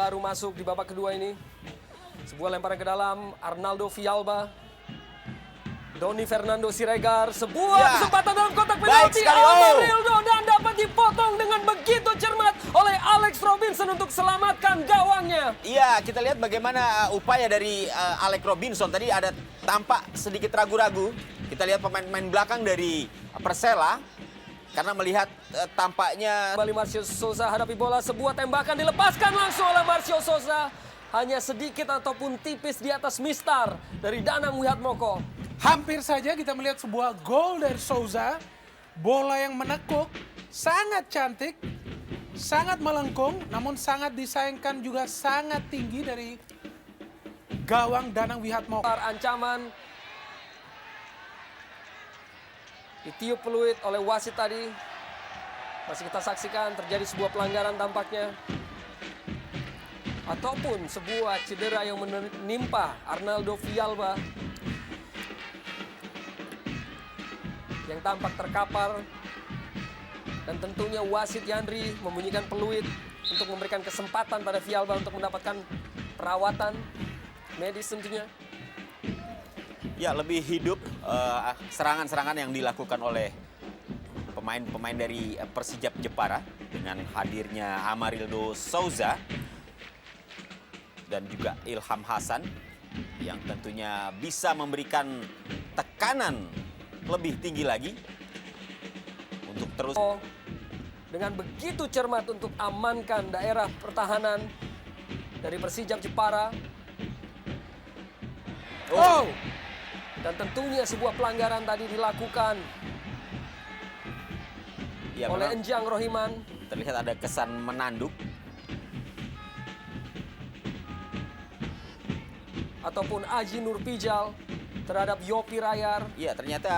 baru masuk di babak kedua ini. Sebuah lemparan ke dalam, Arnaldo Villalba. Doni Fernando Siregar, sebuah kesempatan dalam kotak penalti. Amarildo dan dapat dipotong dengan begitu cermat oleh Alex Robinson untuk selamatkan gawangnya. Iya, kita lihat bagaimana upaya dari Alex Robinson. Tadi ada tampak sedikit ragu-ragu. Kita lihat pemain-pemain belakang dari Persela. Karena melihat tampaknya... Kembali Marcio Souza hadapi bola, sebuah tembakan dilepaskan langsung oleh Marcio Souza. Hanya sedikit ataupun tipis di atas mistar dari Danang Wihatmoko. Hampir saja kita melihat sebuah gol dari Souza. Bola yang menekuk, sangat cantik, sangat melengkung, namun sangat disayangkan juga sangat tinggi dari gawang Danang Wihatmoko. Ancaman ditiup peluit oleh wasit tadi. Masih kita saksikan terjadi sebuah pelanggaran tampaknya. Ataupun sebuah cedera yang menimpa Arnaldo Villalba. Yang tampak terkapar. Dan tentunya wasit Yandri membunyikan peluit untuk memberikan kesempatan pada Villalba untuk mendapatkan perawatan medis tentunya. Ya, lebih hidup serangan-serangan yang dilakukan oleh pemain-pemain dari Persijap Jepara dengan hadirnya Amarildo Souza dan juga Ilham Hasan yang tentunya bisa memberikan tekanan lebih tinggi lagi untuk terus dengan begitu cermat untuk amankan daerah pertahanan dari Persijap Jepara. Oh! Dan tentunya sebuah pelanggaran tadi dilakukan ya, oleh Enjang Rohiman. Terlihat ada kesan menanduk. Ataupun Aji Nurpijal terhadap Yopi Rayar. Iya, ternyata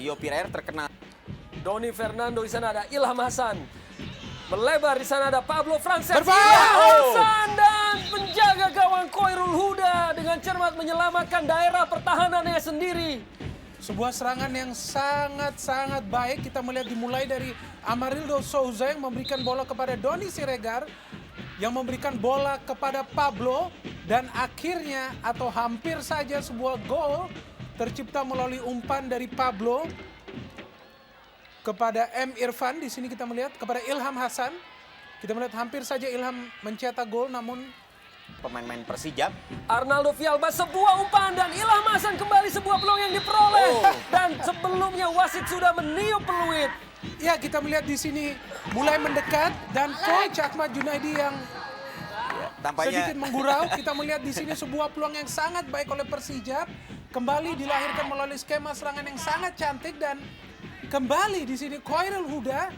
Yopi Rayar terkena. Doni Fernando, di sana ada Ilham Hasan. Melebar, di sana ada Pablo Franceschi. Hasan dan penjaga gawang Khairul Huda dengan cermat menyelamatkan daerah pertahanannya sendiri. Sebuah serangan yang sangat-sangat baik. Kita melihat dimulai dari Amarildo Souza yang memberikan bola kepada Doni Siregar. Yang memberikan bola kepada Pablo. Dan akhirnya atau hampir saja sebuah gol tercipta melalui umpan dari Pablo kepada M. Irfan. Di sini kita melihat kepada Ilham Hasan. Kita melihat hampir saja Ilham mencetak gol, namun Pemain-pemain Persijap. Arnaldo Villalba sebuah umpan dan Ilham Hasan kembali sebuah peluang yang diperoleh. Dan sebelumnya wasit sudah meniup peluit. ya kita melihat di sini mulai mendekat dan Coach Ahmad Junaidi yang Tampaknya sedikit menggurau. Kita melihat di sini sebuah peluang yang sangat baik oleh Persijap. Kembali dilahirkan melalui skema serangan yang sangat cantik dan kembali di sini Khairul Huda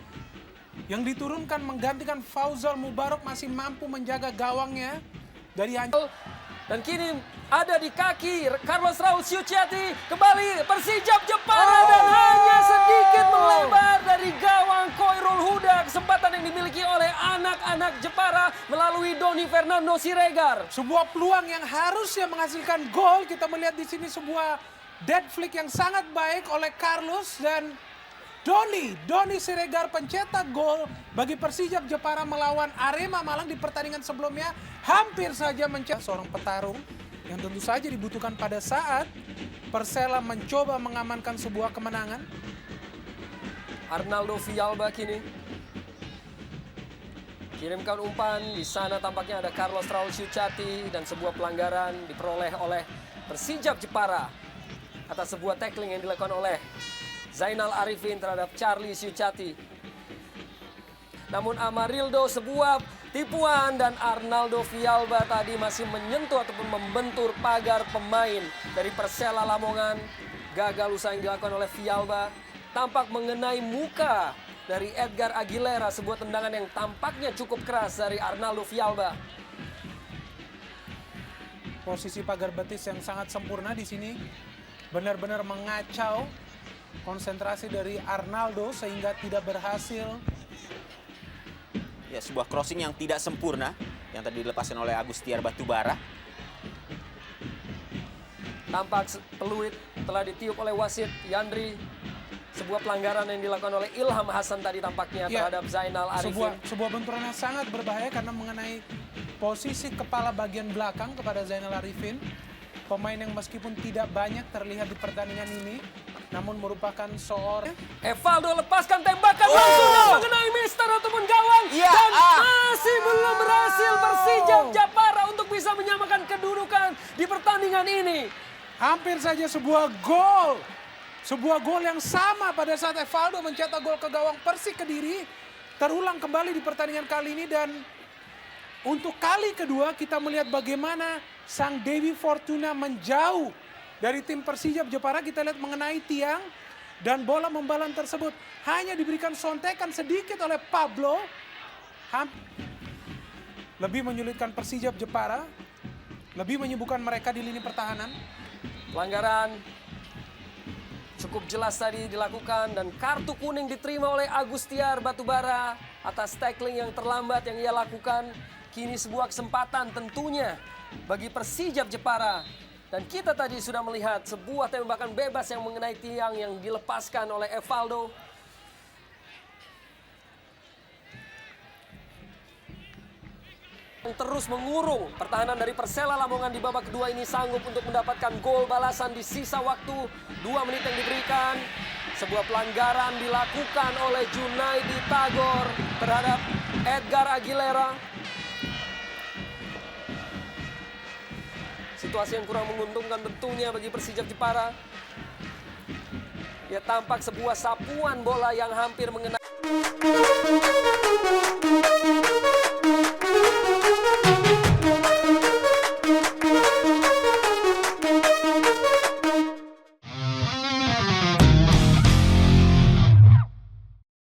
yang diturunkan menggantikan Fauzal Mubarak masih mampu menjaga gawangnya dari hancur. Dan kini ada di kaki Carlos Raul Ciuciati. Kembali Persijap Jepara dan hanya sedikit melebar dari gawang Khairul Huda. Kesempatan yang dimiliki oleh anak-anak Jepara melalui Doni Fernando Siregar. Sebuah peluang yang harusnya menghasilkan gol. Kita melihat di sini sebuah dead flick yang sangat baik oleh Carlos dan Doni Siregar pencetak gol bagi Persijap Jepara melawan Arema Malang di pertandingan sebelumnya. Hampir saja mencetak seorang petarung yang tentu saja dibutuhkan pada saat Persela mencoba mengamankan sebuah kemenangan. Arnaldo Villalba kini kirimkan umpan. Di sana tampaknya ada Carlos Raul Ciuciati dan sebuah pelanggaran diperoleh oleh Persijap Jepara atas sebuah tackling yang dilakukan oleh Zainal Arifin terhadap Charlie Ciuciati. Namun Amarildo sebuah tipuan dan Arnaldo Villalba tadi masih menyentuh ataupun membentur pagar pemain dari Persela Lamongan. Gagal usaha yang dilakukan oleh Villalba. Tampak mengenai muka dari Edgar Aguilera. Sebuah tendangan yang tampaknya cukup keras dari Arnaldo Villalba. Posisi pagar betis yang sangat sempurna di sini benar-benar mengacau konsentrasi dari Arnaldo sehingga tidak berhasil. ya sebuah crossing yang tidak sempurna yang tadi dilepaskan oleh Agustiar Batubara. Tampak peluit telah ditiup oleh wasit Yandri. Sebuah pelanggaran yang dilakukan oleh Ilham Hasan tadi tampaknya Ya, terhadap Zainal Arifin. sebuah benturan yang sangat berbahaya karena mengenai posisi kepala bagian belakang kepada Zainal Arifin. Pemain yang meskipun tidak banyak terlihat di pertandingan ini, namun merupakan seorang... Evaldo lepaskan tembakan langsung dan mengenai Mister ataupun gawang. Iya, Dan masih belum berhasil Persija Jepara untuk bisa menyamakan kedudukan di pertandingan ini. Hampir saja sebuah gol. Sebuah gol yang sama pada saat Evaldo mencetak gol ke gawang Persik Kediri. Terulang kembali di pertandingan kali ini dan untuk kali kedua kita melihat bagaimana sang Dewi Fortuna menjauh dari tim Persija Jepara. Kita lihat mengenai tiang dan bola membalan tersebut hanya diberikan sontekan sedikit oleh Pablo. Lebih menyulitkan Persija Jepara, lebih menyibukkan mereka di lini pertahanan. Pelanggaran cukup jelas tadi dilakukan dan kartu kuning diterima oleh Agustiar Batubara atas tackling yang terlambat yang ia lakukan. Kini sebuah kesempatan tentunya bagi Persija Jepara. Dan kita tadi sudah melihat sebuah tembakan bebas yang mengenai tiang yang dilepaskan oleh Evaldo. Terus mengurung pertahanan dari Persela Lamongan di babak kedua ini sanggup untuk mendapatkan gol balasan di sisa waktu 2 menit yang diberikan. Sebuah pelanggaran dilakukan oleh Junaidi Tagor terhadap Edgar Aguilera. Situasi yang kurang menguntungkan tentunya bagi Persija Jepara. Ya, tampak sebuah sapuan bola yang hampir mengenai